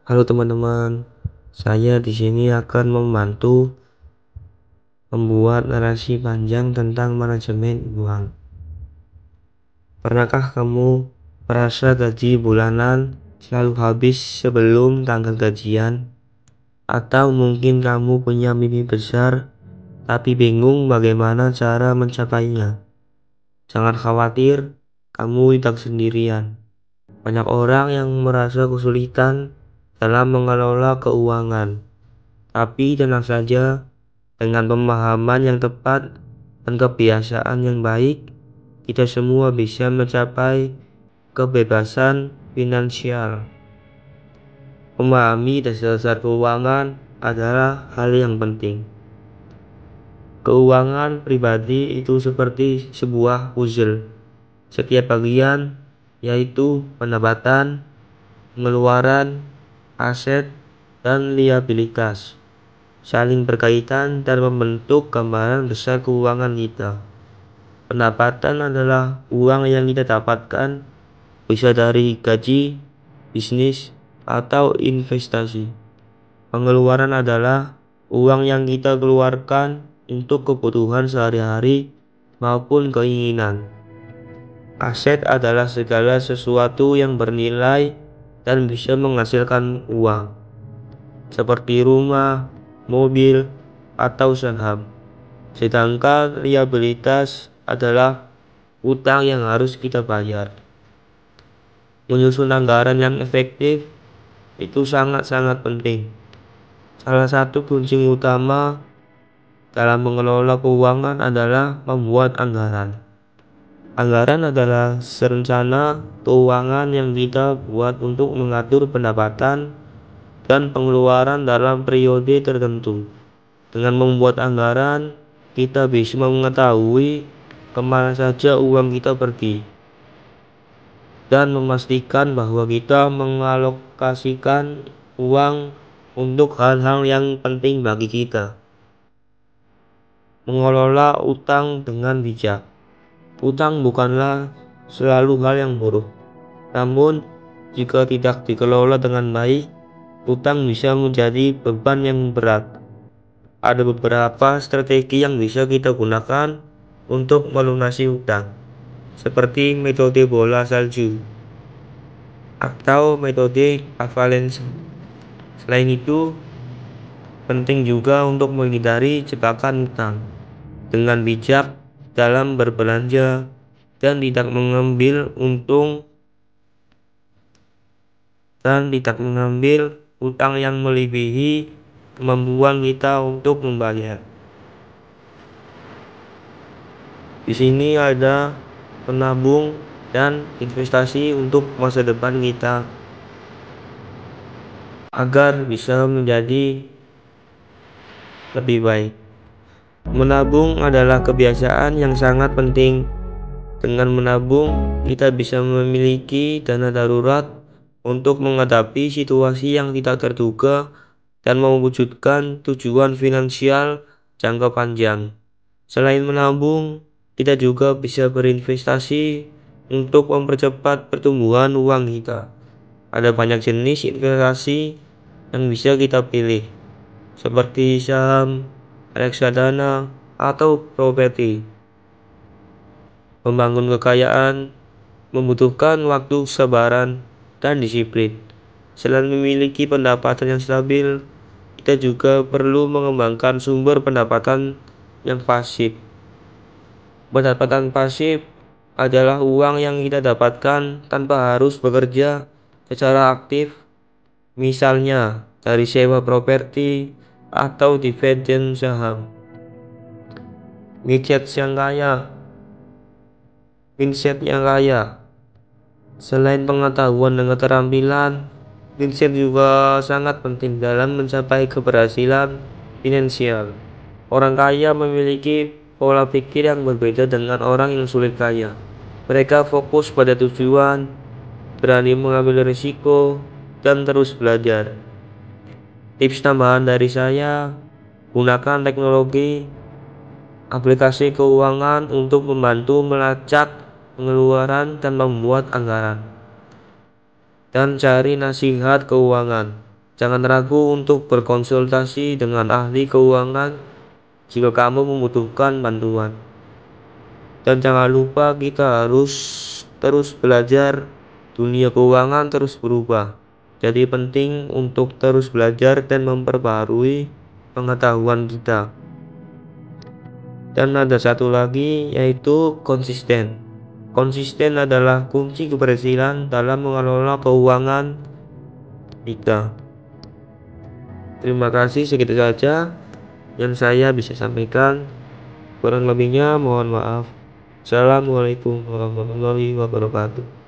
Halo teman-teman, saya di sini akan membantu membuat narasi panjang tentang manajemen uang. Pernahkah kamu merasa gaji bulanan selalu habis sebelum tanggal gajian? Atau mungkin kamu punya mimpi besar tapi bingung bagaimana cara mencapainya? Jangan khawatir, kamu tidak sendirian. Banyak orang yang merasa kesulitan dalam mengelola keuangan. Tapi tenang saja, dengan pemahaman yang tepat dan kebiasaan yang baik, kita semua bisa mencapai kebebasan finansial. Memahami dasar-dasar keuangan adalah hal yang penting. Keuangan pribadi itu seperti sebuah puzzle. Setiap bagian, yaitu pendapatan, pengeluaran, aset, dan liabilitas, saling berkaitan dan membentuk gambaran besar keuangan kita. Pendapatan adalah uang yang kita dapatkan, bisa dari gaji, bisnis, atau investasi. Pengeluaran adalah uang yang kita keluarkan untuk kebutuhan sehari-hari maupun keinginan. Aset adalah segala sesuatu yang bernilai dan bisa menghasilkan uang, seperti rumah, mobil, atau saham. Sedangkan liabilitas adalah utang yang harus kita bayar. Menyusun anggaran yang efektif itu sangat-sangat penting. Salah satu kunci utama dalam mengelola keuangan adalah membuat anggaran. Anggaran adalah rencana keuangan yang kita buat untuk mengatur pendapatan dan pengeluaran dalam periode tertentu. Dengan membuat anggaran, kita bisa mengetahui kemana saja uang kita pergi dan memastikan bahwa kita mengalokasikan uang untuk hal-hal yang penting bagi kita. Mengelola utang dengan bijak. Utang bukanlah selalu hal yang buruk, namun jika tidak dikelola dengan baik, utang bisa menjadi beban yang berat. Ada beberapa strategi yang bisa kita gunakan untuk melunasi utang, seperti metode bola salju atau metode avalanche. Selain itu, penting juga untuk menghindari jebakan utang dengan bijak dalam berbelanja dan tidak mengambil utang yang melebihi kemampuan kita untuk membayar. Di sini ada menabung dan investasi untuk masa depan kita agar bisa menjadi lebih baik. Menabung adalah kebiasaan yang sangat penting. Dengan menabung, kita bisa memiliki dana darurat untuk menghadapi situasi yang tidak terduga dan mewujudkan tujuan finansial jangka panjang. Selain menabung, kita juga bisa berinvestasi untuk mempercepat pertumbuhan uang kita. Ada banyak jenis investasi yang bisa kita pilih, seperti saham, reksadana, atau properti. Membangun kekayaan membutuhkan waktu, kesabaran, dan disiplin. Selain memiliki pendapatan yang stabil, kita juga perlu mengembangkan sumber pendapatan yang pasif. Pendapatan pasif adalah uang yang kita dapatkan tanpa harus bekerja secara aktif, misalnya dari sewa properti atau dividen saham. Mindset yang kaya. Selain pengetahuan dan keterampilan, mindset juga sangat penting dalam mencapai keberhasilan finansial. Orang kaya memiliki pola pikir yang berbeda dengan orang yang sulit kaya. Mereka fokus pada tujuan, berani mengambil risiko, dan terus belajar. Tips tambahan dari saya, gunakan teknologi aplikasi keuangan untuk membantu melacak pengeluaran dan membuat anggaran. Dan cari nasihat keuangan. Jangan ragu untuk berkonsultasi dengan ahli keuangan jika kamu membutuhkan bantuan. Dan jangan lupa kita harus terus belajar, dunia keuangan terus berubah. Jadi penting untuk terus belajar dan memperbarui pengetahuan kita. Dan ada satu lagi, yaitu konsisten. Konsisten adalah kunci keberhasilan dalam mengelola keuangan kita. Terima kasih, segitu saja yang saya bisa sampaikan. Kurang lebihnya mohon maaf. Assalamualaikum warahmatullahi wabarakatuh.